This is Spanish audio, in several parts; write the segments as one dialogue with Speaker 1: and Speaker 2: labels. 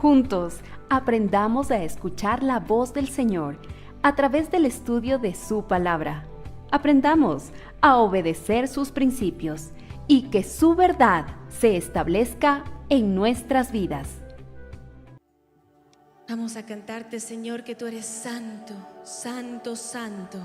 Speaker 1: Juntos, aprendamos a escuchar la voz del Señor a través del estudio de su palabra. Aprendamos a obedecer sus principios y que su verdad se establezca en nuestras vidas.
Speaker 2: Vamos a cantarte, Señor, que tú eres santo, santo, santo.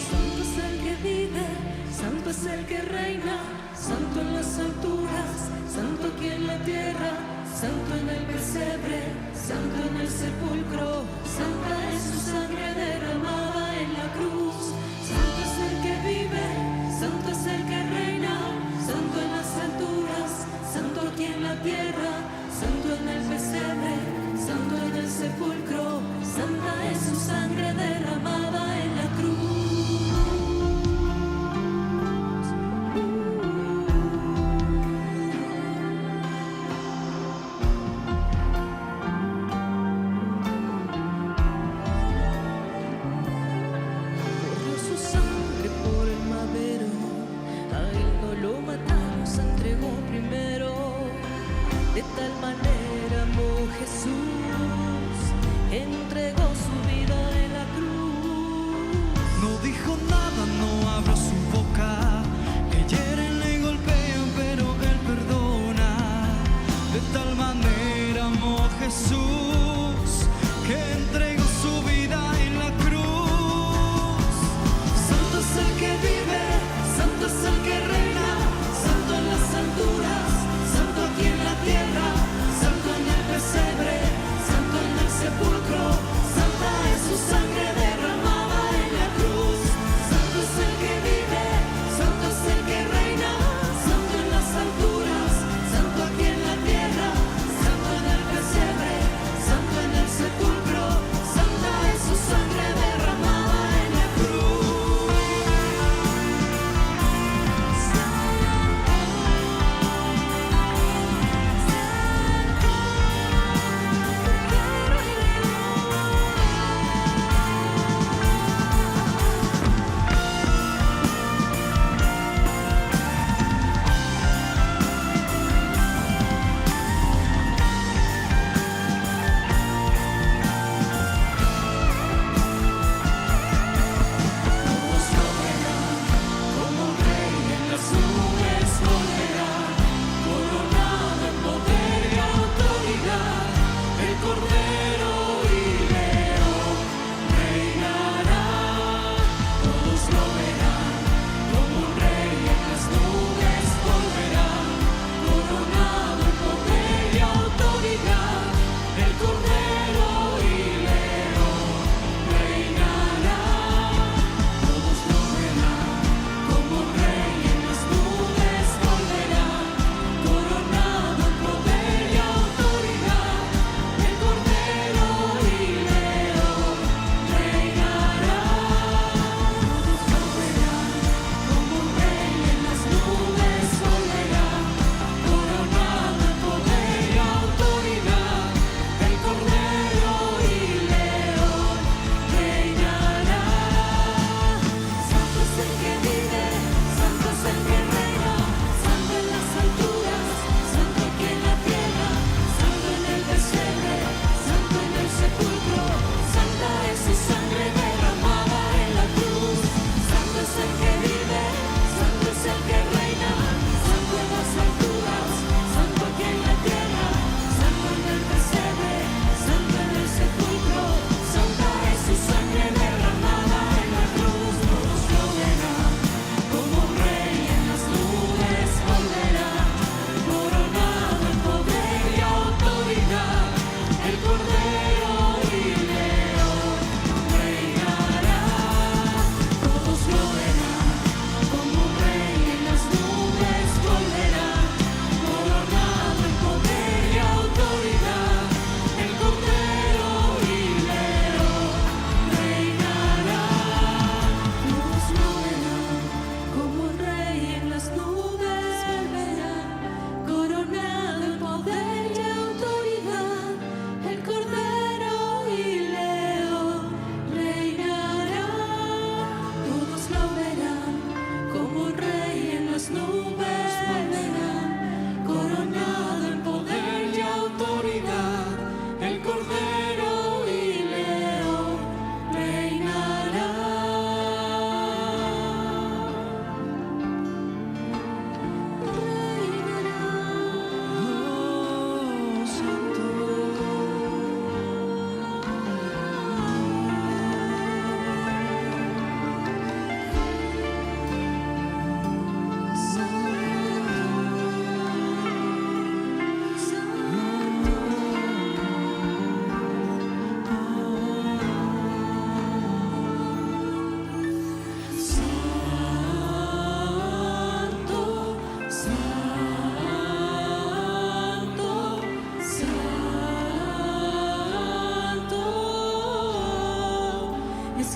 Speaker 3: Santo es el que vive, santo es el que reina, santo en las alturas, santo aquí en la tierra, santo en el pesebre, santo en el sepulcro, santa es su sangre derramada en la cruz. Santo es el que vive, santo es el que reina, santo en las alturas, santo aquí en la tierra, santo en el pesebre, santo en el sepulcro, santa es su sangre derramada en la cruz. Corrió su sangre por el madero, a él no lo mataron, se entregó primero. De tal manera amó Jesús, entregó su vida en la cruz.
Speaker 4: No dijo nada, no abrió su boca. Le hieren, le golpean, pero él perdona. De tal manera amó Jesús, que entregó su vida en la cruz.
Speaker 3: Santo es el que vive, santo es el que reina, santo en las alturas, santo aquí en la tierra, santo en el pesebre, santo en el sepulcro, santa es su sangre derramada en la cruz. Santo es el que vive, santo es el que reina, santo en las alturas, santo aquí en la tierra, santo en el pesebre,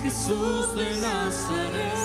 Speaker 4: Jesús de Nazaret.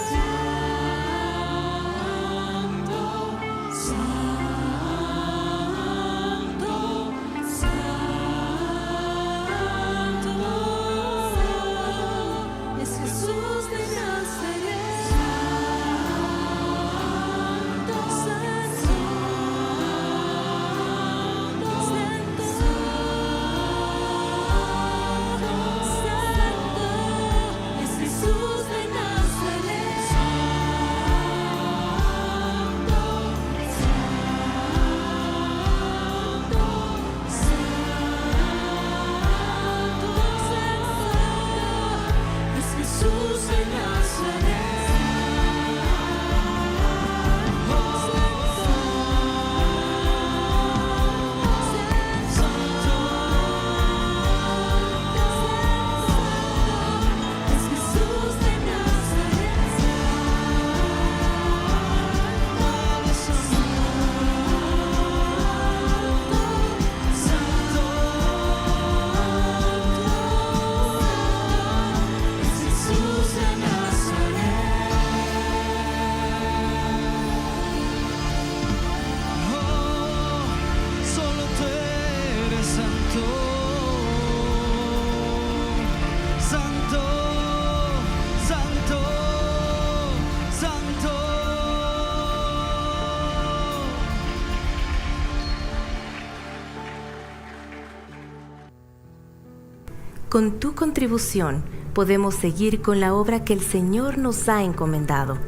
Speaker 5: Con tu contribución podemos seguir con la obra que el Señor nos ha encomendado.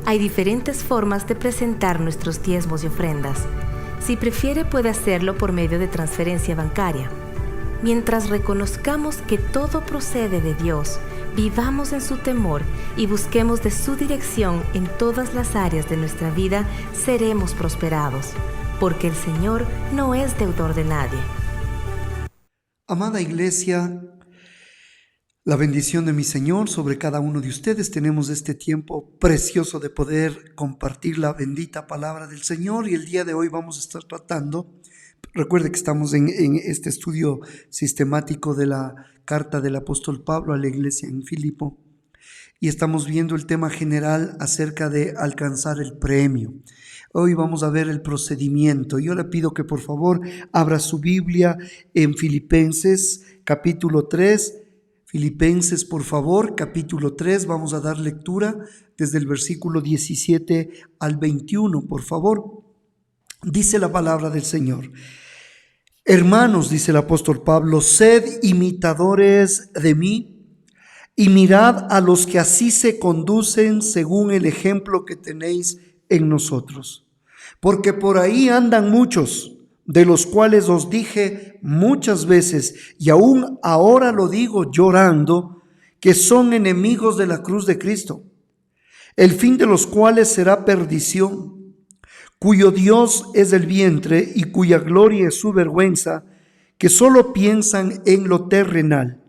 Speaker 5: Hay diferentes formas de presentar nuestros diezmos y ofrendas. Si prefiere, puede hacerlo por medio de transferencia bancaria. Mientras reconozcamos que todo procede de Dios, vivamos en su temor y busquemos de su dirección en todas las áreas de nuestra vida, seremos prosperados, porque el Señor no es deudor de nadie.
Speaker 6: Amada Iglesia, la bendición de mi Señor sobre cada uno de ustedes. Tenemos este tiempo precioso de poder compartir la bendita palabra del Señor, y el día de hoy vamos a estar tratando, recuerde que estamos en este estudio sistemático de la carta del apóstol Pablo a la iglesia en Filipo, y estamos viendo el tema general acerca de alcanzar el premio. Hoy vamos a ver el procedimiento. Yo le pido que por favor abra su Biblia en Filipenses capítulo 3. Filipenses, por favor, capítulo 3, vamos a dar lectura desde el versículo 17 al 21, por favor. Dice la palabra del Señor: Hermanos, dice el apóstol Pablo, sed imitadores de mí y mirad a los que así se conducen según el ejemplo que tenéis en nosotros. Porque por ahí andan muchos, de los cuales os dije muchas veces, y aún ahora lo digo llorando, que son enemigos de la cruz de Cristo, el fin de los cuales será perdición, cuyo Dios es el vientre y cuya gloria es su vergüenza, que solo piensan en lo terrenal.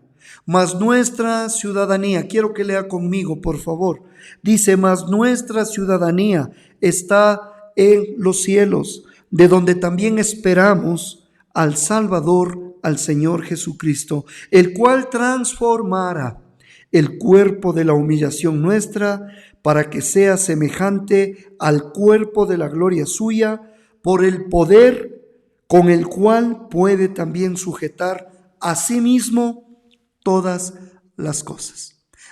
Speaker 6: Mas nuestra ciudadanía, quiero que lea conmigo por favor, dice: mas nuestra ciudadanía está en los cielos, de donde también esperamos al Salvador, al Señor Jesucristo, el cual transformará el cuerpo de la humillación nuestra para que sea semejante al cuerpo de la gloria suya, por el poder con el cual puede también sujetar a sí mismo todas las cosas.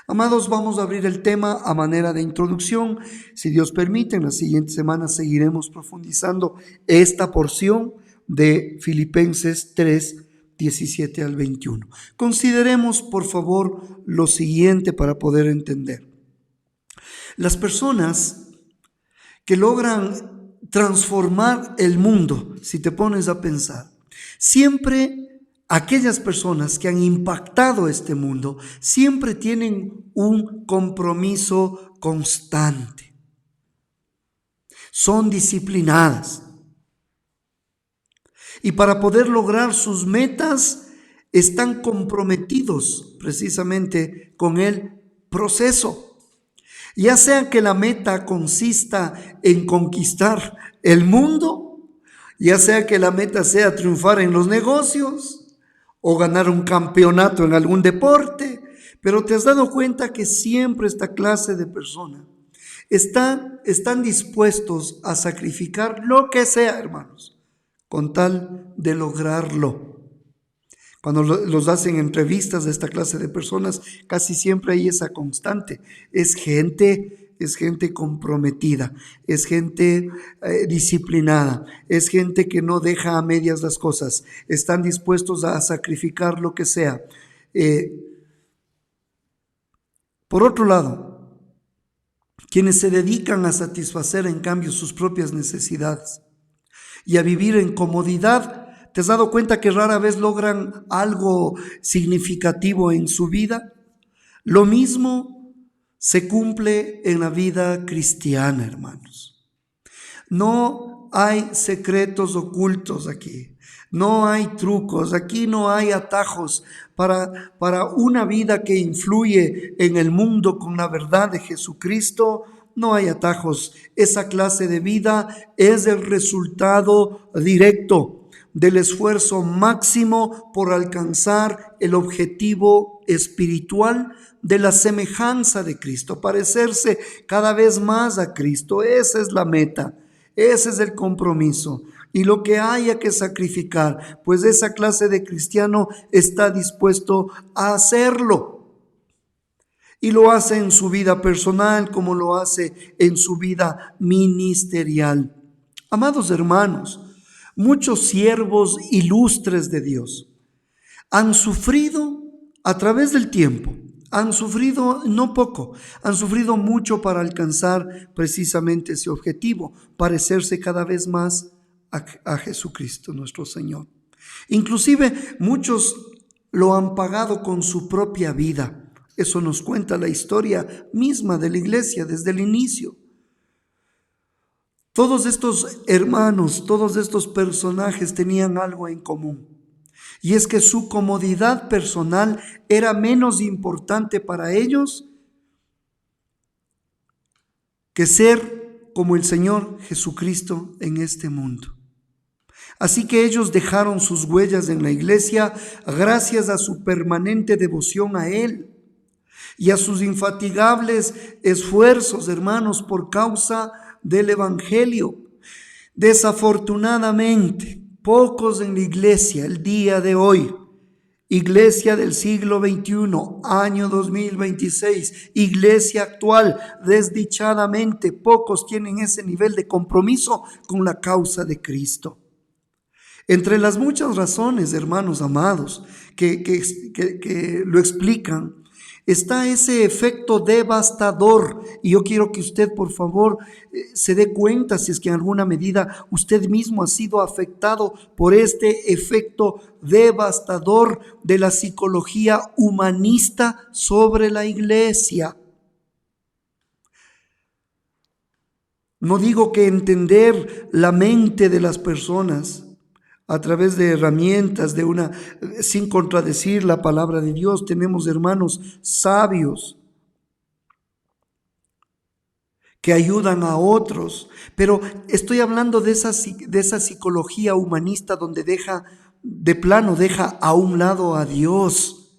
Speaker 6: Amados, vamos a abrir el tema a manera de introducción. Si Dios permite, en las siguientes semanas seguiremos profundizando esta porción de Filipenses 3, 17 al 21. Consideremos, por favor, lo siguiente para poder entender. Las personas que logran transformar el mundo, si te pones a pensar, siempre aquellas personas que han impactado este mundo siempre tienen un compromiso constante. Son disciplinadas. Y para poder lograr sus metas están comprometidos precisamente con el proceso. Ya sea que la meta consista en conquistar el mundo, ya sea que la meta sea triunfar en los negocios, o ganar un campeonato en algún deporte, Pero te has dado cuenta que siempre esta clase de personas están dispuestos a sacrificar lo que sea, hermanos, con tal de lograrlo. Cuando los hacen entrevistas de esta clase de personas, casi siempre hay esa constante. Es gente comprometida, es gente disciplinada, es gente que no deja a medias las cosas, están dispuestos a sacrificar lo que sea. Por otro lado, quienes se dedican a satisfacer en cambio sus propias necesidades y a vivir en comodidad, ¿te has dado cuenta que rara vez logran algo significativo en su vida? Lo mismo se cumple en la vida cristiana, hermanos. No hay secretos ocultos aquí, no hay trucos, aquí no hay atajos para una vida que influye en el mundo con la verdad de Jesucristo. No hay atajos. Esa clase de vida es el resultado directo del esfuerzo máximo por alcanzar el objetivo espiritual de la semejanza de Cristo, parecerse cada vez más a Cristo. Esa es la meta, ese es el compromiso. Y lo que haya que sacrificar, pues esa clase de cristiano está dispuesto a hacerlo. Y lo hace en su vida personal como lo hace en su vida ministerial. Amados hermanos, muchos siervos ilustres de Dios han sufrido a través del tiempo, han sufrido no poco, han sufrido mucho para alcanzar precisamente ese objetivo, parecerse cada vez más a Jesucristo nuestro Señor. Inclusive muchos lo han pagado con su propia vida. Eso nos cuenta la historia misma de la iglesia desde el inicio. Todos estos hermanos, todos estos personajes tenían algo en común, y es que su comodidad personal era menos importante para ellos que ser como el Señor Jesucristo en este mundo. Así que ellos dejaron sus huellas en la iglesia gracias a su permanente devoción a Él y a sus infatigables esfuerzos, hermanos, por causa del Evangelio. Desafortunadamente, pocos en la iglesia el día de hoy, iglesia del siglo XXI, año 2026, iglesia actual, desdichadamente, pocos tienen ese nivel de compromiso con la causa de Cristo. Entre las muchas razones, hermanos amados, que lo explican, está ese efecto devastador, y yo quiero que usted por favor se dé cuenta si es que en alguna medida usted mismo ha sido afectado por este efecto devastador de la psicología humanista sobre la iglesia. No digo que entender la mente de las personas a través de herramientas, sin contradecir la palabra de Dios. Tenemos hermanos sabios que ayudan a otros, pero estoy hablando de esa psicología humanista donde deja a un lado a Dios,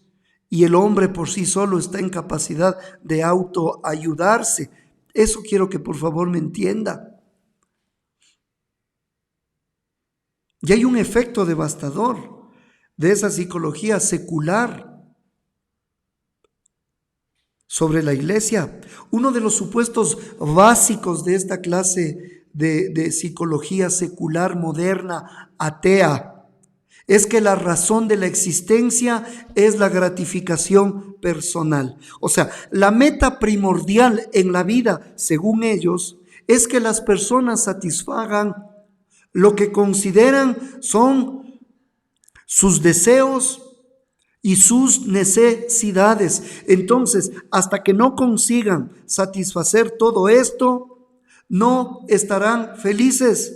Speaker 6: y el hombre por sí solo está en capacidad de autoayudarse. Eso quiero que por favor me entienda. Y hay un efecto devastador de esa psicología secular sobre la iglesia. Uno de los supuestos básicos de esta clase de psicología secular moderna, atea, es que la razón de la existencia es la gratificación personal. O sea, la meta primordial en la vida, según ellos, es que las personas satisfagan lo que consideran son sus deseos y sus necesidades. Entonces, hasta que no consigan satisfacer todo esto, no estarán felices.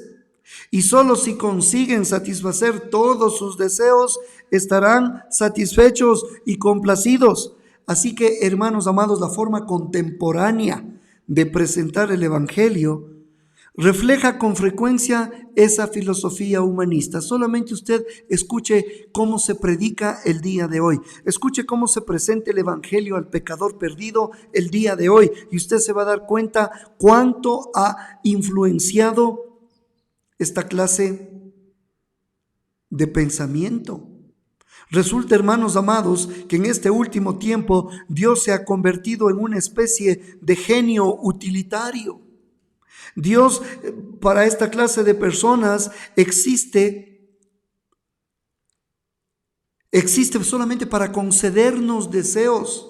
Speaker 6: Y solo si consiguen satisfacer todos sus deseos, estarán satisfechos y complacidos. Así que, hermanos amados, la forma contemporánea de presentar el Evangelio refleja con frecuencia esa filosofía humanista. Solamente usted escuche cómo se predica el día de hoy. Escuche cómo se presenta el evangelio al pecador perdido el día de hoy. Y usted se va a dar cuenta cuánto ha influenciado esta clase de pensamiento. Resulta, hermanos amados, que en este último tiempo Dios se ha convertido en una especie de genio utilitario. Dios, para esta clase de personas existe solamente para concedernos deseos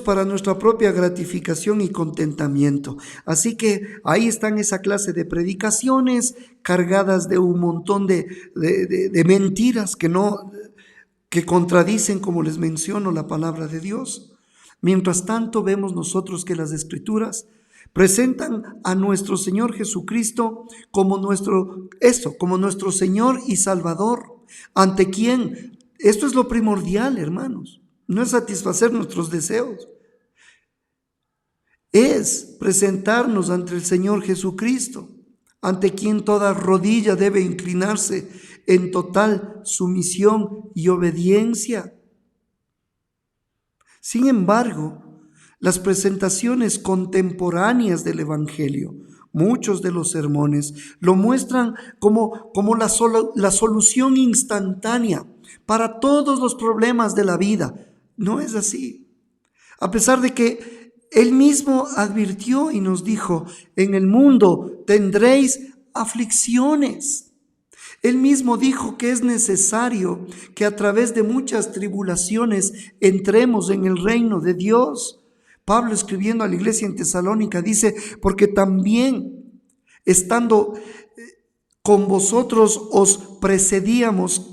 Speaker 6: para nuestra propia gratificación y contentamiento. Así que ahí están esa clase de predicaciones cargadas de un montón de mentiras que contradicen, como les menciono, la palabra de Dios. Mientras tanto, vemos nosotros que las Escrituras presentan a nuestro Señor Jesucristo como nuestro Señor y Salvador, ante quien, esto es lo primordial, hermanos, no es satisfacer nuestros deseos, es presentarnos ante el Señor Jesucristo, ante quien toda rodilla debe inclinarse en total sumisión y obediencia. Sin embargo, las presentaciones contemporáneas del Evangelio, muchos de los sermones, lo muestran como la solución instantánea para todos los problemas de la vida. No es así. A pesar de que Él mismo advirtió y nos dijo, en el mundo tendréis aflicciones. Él mismo dijo que es necesario que a través de muchas tribulaciones entremos en el reino de Dios. Pablo, escribiendo a la iglesia en Tesalónica, dice, porque también estando con vosotros os predecíamos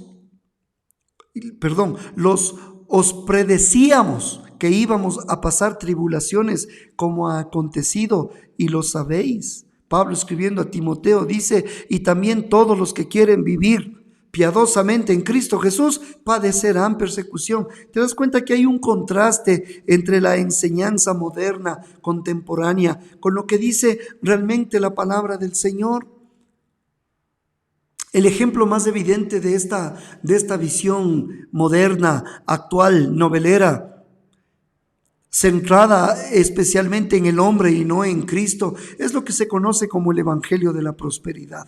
Speaker 6: que íbamos a pasar tribulaciones, como ha acontecido, y lo sabéis. Pablo, escribiendo a Timoteo, dice, y también todos los que quieren vivir piadosamente en Cristo Jesús padecerán persecución. ¿Te das cuenta que hay un contraste entre la enseñanza moderna, contemporánea, con lo que dice realmente la palabra del Señor? El ejemplo más evidente de esta visión moderna, actual, novelera, centrada especialmente en el hombre y no en Cristo, es lo que se conoce como el evangelio de la prosperidad.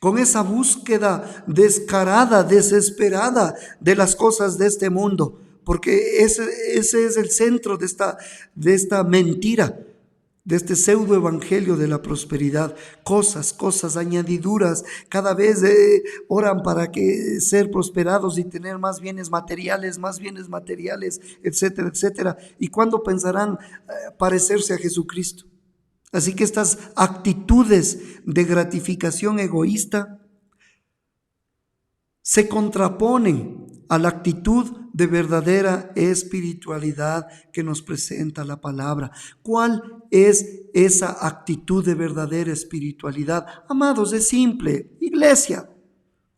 Speaker 6: Con esa búsqueda descarada, desesperada de las cosas de este mundo, porque ese es el centro de esta mentira, de este pseudo evangelio de la prosperidad. Cosas, añadiduras, cada vez oran para que ser prosperados y tener más bienes materiales, etcétera, etcétera. ¿Y cuándo pensarán parecerse a Jesucristo? Así que estas actitudes de gratificación egoísta se contraponen a la actitud de verdadera espiritualidad que nos presenta la palabra. ¿Cuál es esa actitud de verdadera espiritualidad? Amados, es simple. Iglesia,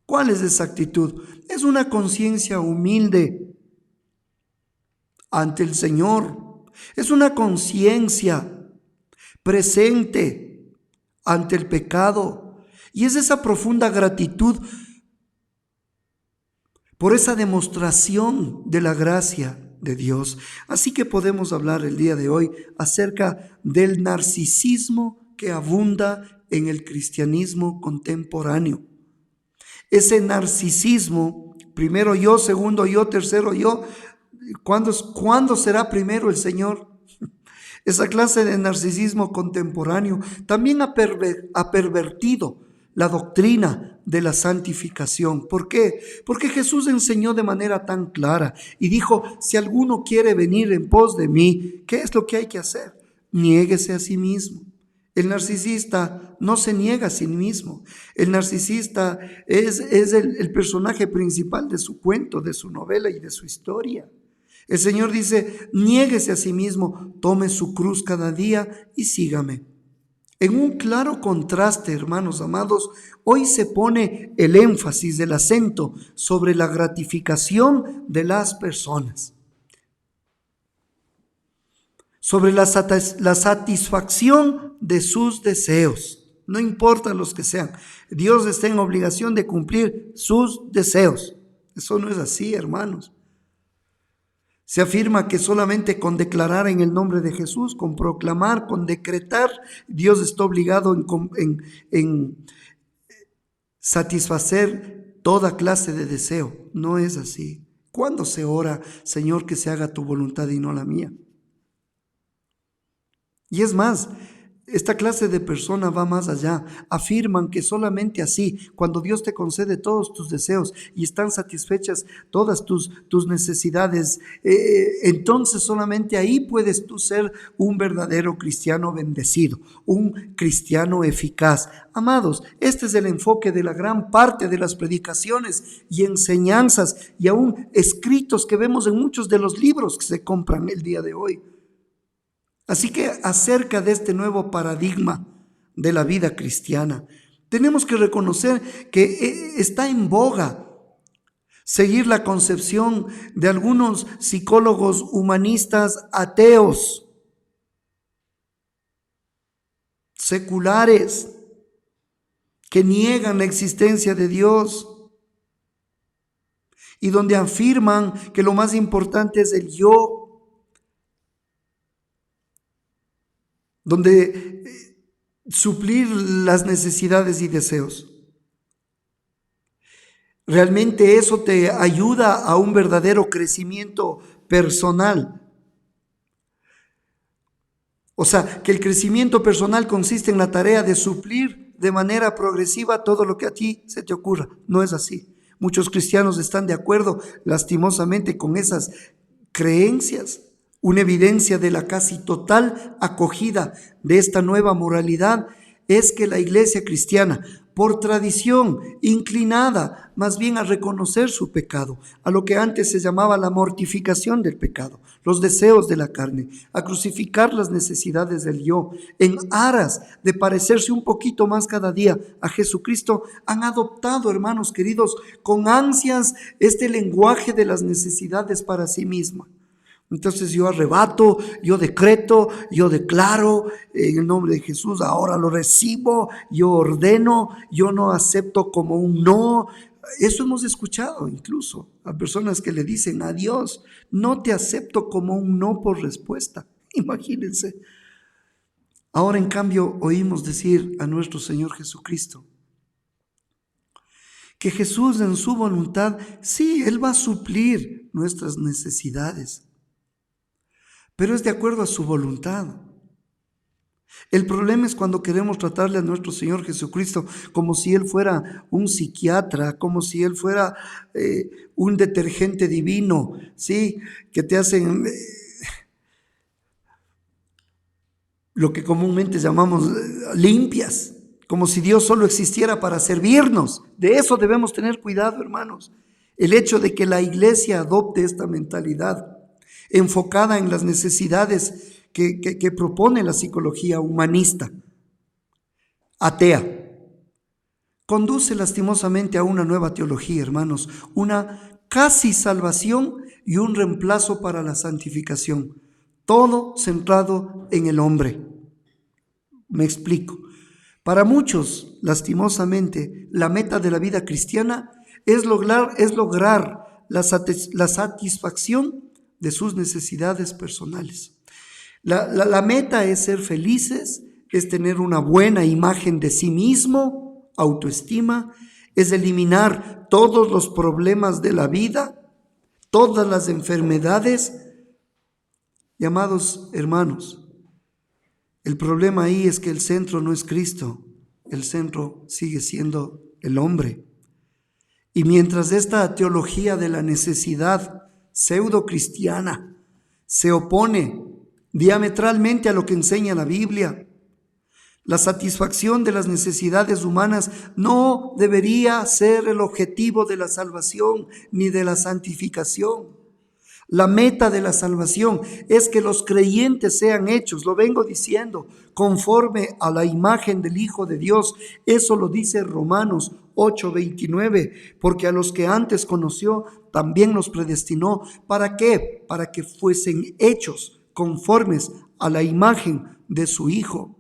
Speaker 6: ¿cuál es esa actitud? Es una conciencia humilde ante el Señor. Es una conciencia presente ante el pecado, y es esa profunda gratitud por esa demostración de la gracia de Dios. Así que podemos hablar el día de hoy acerca del narcisismo que abunda en el cristianismo contemporáneo. Ese narcisismo, primero yo, segundo yo, tercero yo, ¿cuándo será primero el Señor? Esa clase de narcisismo contemporáneo también ha pervertido la doctrina de la santificación. ¿Por qué? Porque Jesús enseñó de manera tan clara y dijo, si alguno quiere venir en pos de mí, ¿qué es lo que hay que hacer? Niéguese a sí mismo. El narcisista no se niega a sí mismo. El narcisista es el personaje principal de su cuento, de su novela y de su historia. El Señor dice, niéguese a sí mismo, tome su cruz cada día y sígame. En un claro contraste, hermanos amados, hoy se pone el énfasis del acento sobre la gratificación de las personas. sobre la satisfacción de sus deseos. No importa los que sean. Dios está en obligación de cumplir sus deseos. Eso no es así, hermanos. Se afirma que solamente con declarar en el nombre de Jesús, con proclamar, con decretar, Dios está obligado en satisfacer toda clase de deseo. No es así. ¿Cuándo se ora, Señor, que se haga tu voluntad y no la mía? Y es más, esta clase de persona va más allá. Afirman que solamente así, cuando Dios te concede todos tus deseos y están satisfechas todas tus necesidades, entonces solamente ahí puedes tú ser un verdadero cristiano bendecido, un cristiano eficaz. Amados, este es el enfoque de la gran parte de las predicaciones y enseñanzas y aún escritos que vemos en muchos de los libros que se compran el día de hoy. Así que acerca de este nuevo paradigma de la vida cristiana, tenemos que reconocer que está en boga seguir la concepción de algunos psicólogos humanistas ateos, seculares, que niegan la existencia de Dios y donde afirman que lo más importante es el yo, donde suplir las necesidades y deseos. Realmente eso te ayuda a un verdadero crecimiento personal. O sea, que el crecimiento personal consiste en la tarea de suplir de manera progresiva todo lo que a ti se te ocurra. No es así. Muchos cristianos están de acuerdo, lastimosamente, con esas creencias. Una evidencia de la casi total acogida de esta nueva moralidad es que la iglesia cristiana, por tradición, inclinada más bien a reconocer su pecado, a lo que antes se llamaba la mortificación del pecado, los deseos de la carne, a crucificar las necesidades del yo, en aras de parecerse un poquito más cada día a Jesucristo, han adoptado, hermanos queridos, con ansias este lenguaje de las necesidades para sí misma. Entonces yo arrebato, yo decreto, yo declaro en el nombre de Jesús, ahora lo recibo, yo ordeno, yo no acepto como un no. Eso hemos escuchado incluso a personas que le dicen a Dios, no te acepto como un no por respuesta. Imagínense. Ahora en cambio oímos decir a nuestro Señor Jesucristo que Jesús en su voluntad, sí, Él va a suplir nuestras necesidades, pero es de acuerdo a su voluntad. El problema es cuando queremos tratarle a nuestro Señor Jesucristo como si Él fuera un psiquiatra, como si Él fuera un detergente divino, ¿sí? Que te hacen lo que comúnmente llamamos limpias, como si Dios solo existiera para servirnos. De eso debemos tener cuidado, hermanos. El hecho de que la iglesia adopte esta mentalidad enfocada en las necesidades que propone la psicología humanista, atea, conduce lastimosamente a una nueva teología, hermanos, una casi salvación y un reemplazo para la santificación, todo centrado en el hombre. Me explico. Para muchos, lastimosamente, la meta de la vida cristiana es lograr la satisfacción de sus necesidades personales. La meta es ser felices, es tener una buena imagen de sí mismo, autoestima, es eliminar todos los problemas de la vida, todas las enfermedades. Y amados hermanos, el problema ahí es que el centro no es Cristo, el centro sigue siendo el hombre. Y mientras esta teología de la necesidad pseudo cristiana se opone diametralmente a lo que enseña la Biblia, la satisfacción de las necesidades humanas no debería ser el objetivo de la salvación ni de la santificación. La meta de la salvación es que los creyentes sean hechos, lo vengo diciendo, conforme a la imagen del Hijo de Dios. Eso lo dice Romanos 8:29, porque a los que antes conoció también los predestinó. ¿Para qué? Para que fuesen hechos conformes a la imagen de su Hijo.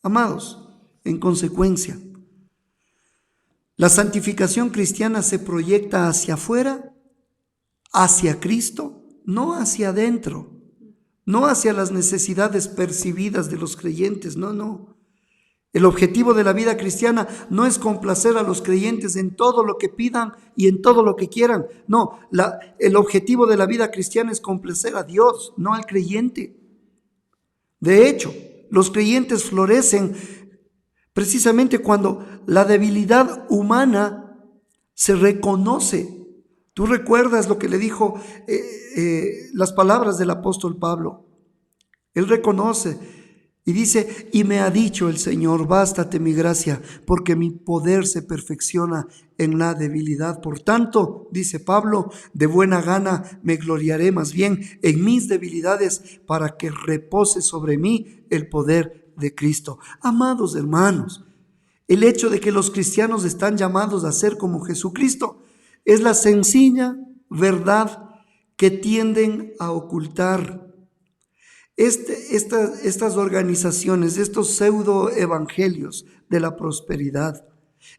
Speaker 6: Amados, en consecuencia, la santificación cristiana se proyecta hacia afuera, hacia Cristo, no hacia adentro, no hacia las necesidades percibidas de los creyentes, no. El objetivo de la vida cristiana no es complacer a los creyentes en todo lo que pidan y en todo lo que quieran. No, el objetivo de la vida cristiana es complacer a Dios, no al creyente. De hecho, los creyentes florecen precisamente cuando la debilidad humana se reconoce. Tú recuerdas lo que le dijo las palabras del apóstol Pablo. Él reconoce y dice: y me ha dicho el Señor, bástate mi gracia, porque mi poder se perfecciona en la debilidad. Por tanto, dice Pablo, de buena gana me gloriaré más bien en mis debilidades, para que repose sobre mí el poder de Cristo. Amados hermanos, el hecho de que los cristianos están llamados a ser como Jesucristo es la sencilla verdad que tienden a ocultar estas organizaciones, estos pseudo evangelios de la prosperidad,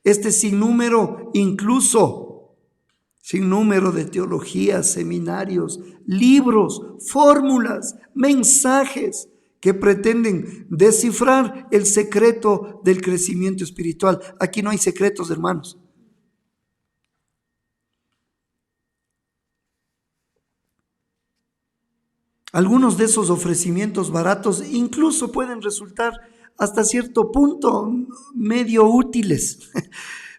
Speaker 6: sinnúmero de teologías, seminarios, libros, fórmulas, mensajes que pretenden descifrar el secreto del crecimiento espiritual. Aquí no hay secretos, hermanos. Algunos de esos ofrecimientos baratos incluso pueden resultar hasta cierto punto medio útiles,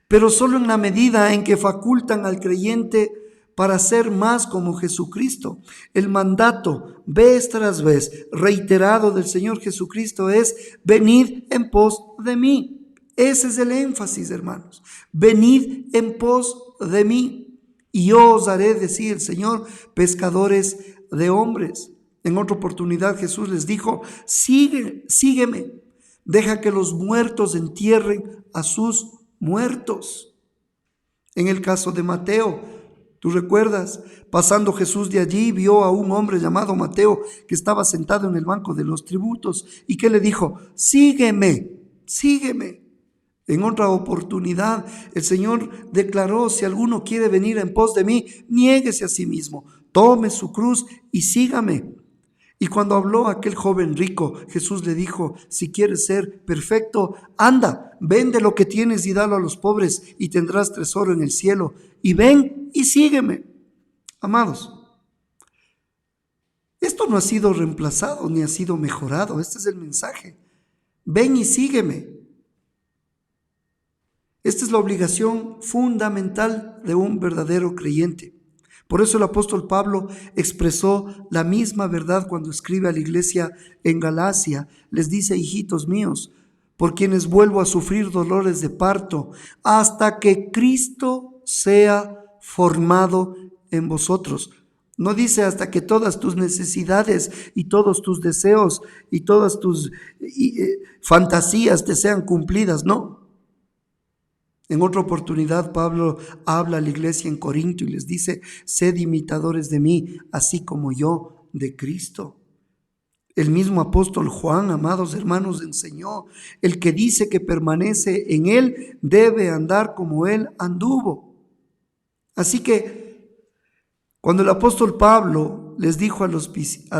Speaker 6: pero solo en la medida en que facultan al creyente para ser más como Jesucristo. El mandato, vez tras vez, reiterado del Señor Jesucristo es: venid en pos de mí. Ese es el énfasis, hermanos. Venid en pos de mí, y yo os haré, decía el Señor, pescadores de hombres. En otra oportunidad Jesús les dijo: sígueme, deja que los muertos entierren a sus muertos. En el caso de Mateo, tú recuerdas, pasando Jesús de allí, vio a un hombre llamado Mateo que estaba sentado en el banco de los tributos, y que le dijo: sígueme. En otra oportunidad el Señor declaró: si alguno quiere venir en pos de mí, niéguese a sí mismo, tome su cruz y sígame. Y cuando habló aquel joven rico, Jesús le dijo: si quieres ser perfecto, anda, vende lo que tienes y dalo a los pobres, y tendrás tesoro en el cielo. Y ven y sígueme. Amados, esto no ha sido reemplazado ni ha sido mejorado. Este es el mensaje: ven y sígueme. Esta es la obligación fundamental de un verdadero creyente. Por eso el apóstol Pablo expresó la misma verdad cuando escribe a la iglesia en Galacia. Les dice: hijitos míos, por quienes vuelvo a sufrir dolores de parto, hasta que Cristo sea formado en vosotros. No dice hasta que todas tus necesidades y todos tus deseos y todas tus fantasías te sean cumplidas, no. En otra oportunidad Pablo habla a la iglesia en Corinto y les dice: sed imitadores de mí, así como yo de Cristo. El mismo apóstol Juan, amados hermanos, enseñó: el que dice que permanece en él debe andar como él anduvo. Así que cuando el apóstol Pablo les dijo a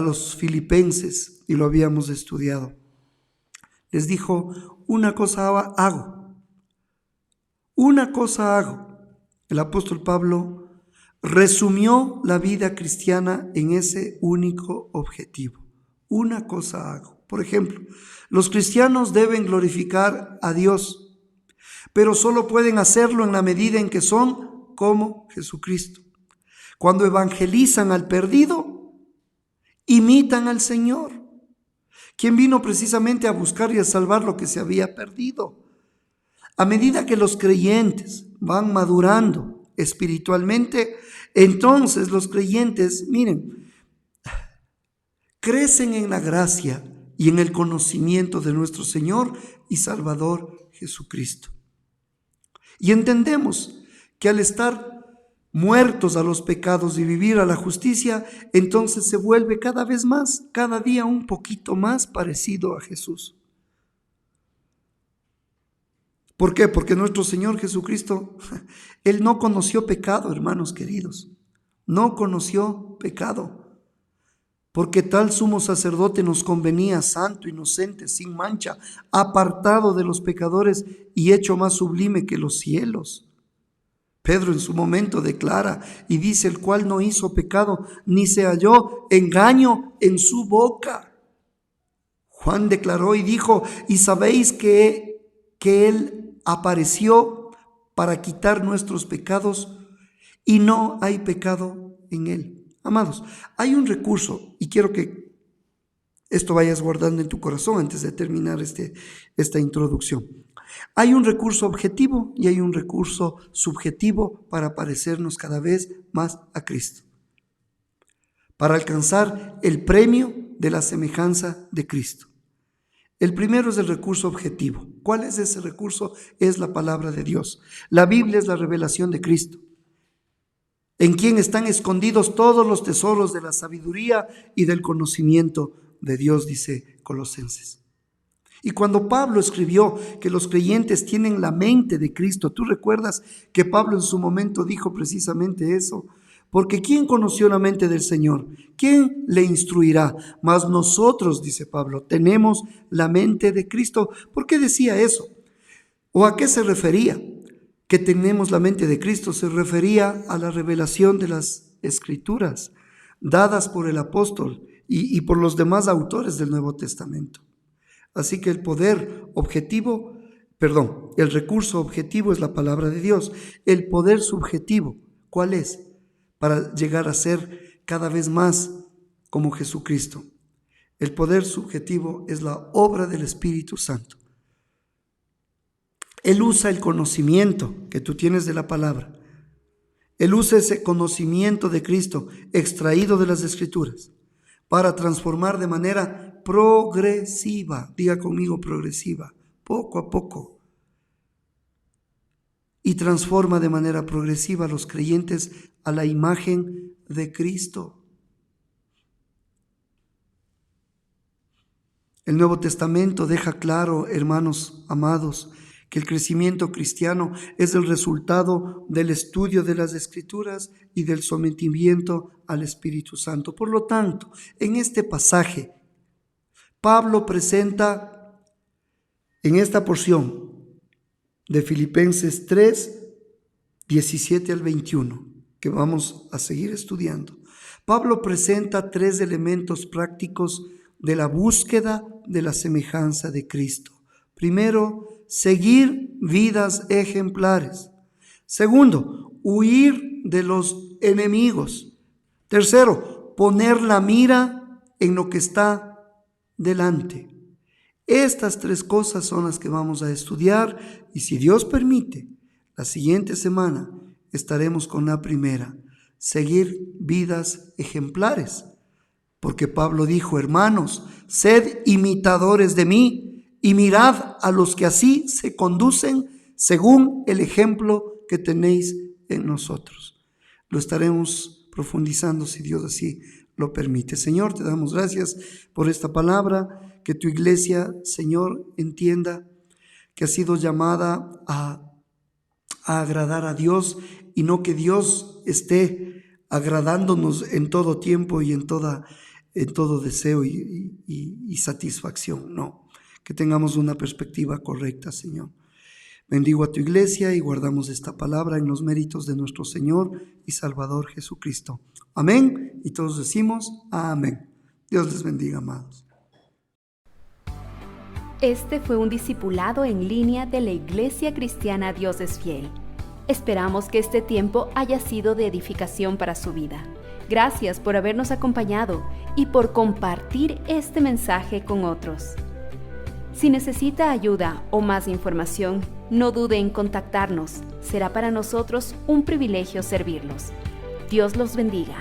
Speaker 6: los filipenses, y lo habíamos estudiado, les dijo: una cosa hago. El apóstol Pablo resumió la vida cristiana en ese único objetivo. Una cosa hago. Por ejemplo, los cristianos deben glorificar a Dios, pero solo pueden hacerlo en la medida en que son como Jesucristo. Cuando evangelizan al perdido, imitan al Señor, quien vino precisamente a buscar y a salvar lo que se había perdido. A medida que los creyentes van madurando espiritualmente, entonces los creyentes, crecen en la gracia y en el conocimiento de nuestro Señor y Salvador Jesucristo. Y entendemos que al estar muertos a los pecados y vivir a la justicia, entonces se vuelve cada vez más, cada día un poquito más parecido a Jesús. ¿Por qué? Porque nuestro Señor Jesucristo, Él no conoció pecado, hermanos queridos. No conoció pecado. Porque tal sumo sacerdote nos convenía, santo, inocente, sin mancha, apartado de los pecadores y hecho más sublime que los cielos. Pedro en su momento declara y dice: el cual no hizo pecado, ni se halló engaño en su boca. Juan declaró y dijo: y sabéis que Él apareció para quitar nuestros pecados y no hay pecado en Él. Amados, hay un recurso, y quiero que esto vayas guardando en tu corazón antes de terminar esta introducción. Hay un recurso objetivo y hay un recurso subjetivo para parecernos cada vez más a Cristo, para alcanzar el premio de la semejanza de Cristo. El primero es el recurso objetivo. ¿Cuál es ese recurso? Es la palabra de Dios. La Biblia es la revelación de Cristo, en quien están escondidos todos los tesoros de la sabiduría y del conocimiento de Dios, dice Colosenses. Y cuando Pablo escribió que los creyentes tienen la mente de Cristo, tú recuerdas que Pablo en su momento dijo precisamente eso: porque ¿quién conoció la mente del Señor? ¿Quién le instruirá? Mas nosotros, dice Pablo, tenemos la mente de Cristo. ¿Por qué decía eso? ¿O a qué se refería? Que tenemos la mente de Cristo se refería a la revelación de las Escrituras dadas por el apóstol y por los demás autores del Nuevo Testamento. Así que el recurso objetivo es la palabra de Dios. El poder subjetivo, ¿cuál es? Para llegar a ser cada vez más como Jesucristo. El poder subjetivo es la obra del Espíritu Santo. Él usa el conocimiento que tú tienes de la palabra. Él usa ese conocimiento de Cristo extraído de las Escrituras para transformar de manera progresiva, diga conmigo progresiva, poco a poco. Y transforma de manera progresiva a los creyentes a la imagen de Cristo. El Nuevo Testamento deja claro, hermanos amados, que el crecimiento cristiano es el resultado del estudio de las Escrituras y del sometimiento al Espíritu Santo. Por lo tanto, en este pasaje, Pablo presenta en esta porción de Filipenses 3, 17 al 21, que vamos a seguir estudiando, Pablo presenta 3 elementos prácticos de la búsqueda de la semejanza de Cristo. Primero, seguir vidas ejemplares. Segundo, huir de los enemigos. Tercero, poner la mira en lo que está delante. Estas 3 cosas son las que vamos a estudiar y, si Dios permite, la siguiente semana estaremos con la primera: seguir vidas ejemplares. Porque Pablo dijo: hermanos, sed imitadores de mí y mirad a los que así se conducen según el ejemplo que tenéis en nosotros. Lo estaremos profundizando si Dios así lo permite. Señor, te damos gracias por esta palabra, que tu iglesia, Señor, entienda que ha sido llamada a agradar a Dios, y no que Dios esté agradándonos en todo tiempo y en todo deseo y satisfacción. No, que tengamos una perspectiva correcta, Señor. Bendigo a tu iglesia y guardamos esta palabra en los méritos de nuestro Señor y Salvador Jesucristo. Amén. Y todos decimos amén. Dios les bendiga, amados.
Speaker 1: Este fue un discipulado en línea de la Iglesia Cristiana Dios es Fiel. Esperamos que este tiempo haya sido de edificación para su vida. Gracias por habernos acompañado y por compartir este mensaje con otros. Si necesita ayuda o más información, no dude en contactarnos. Será para nosotros un privilegio servirlos. Dios los bendiga.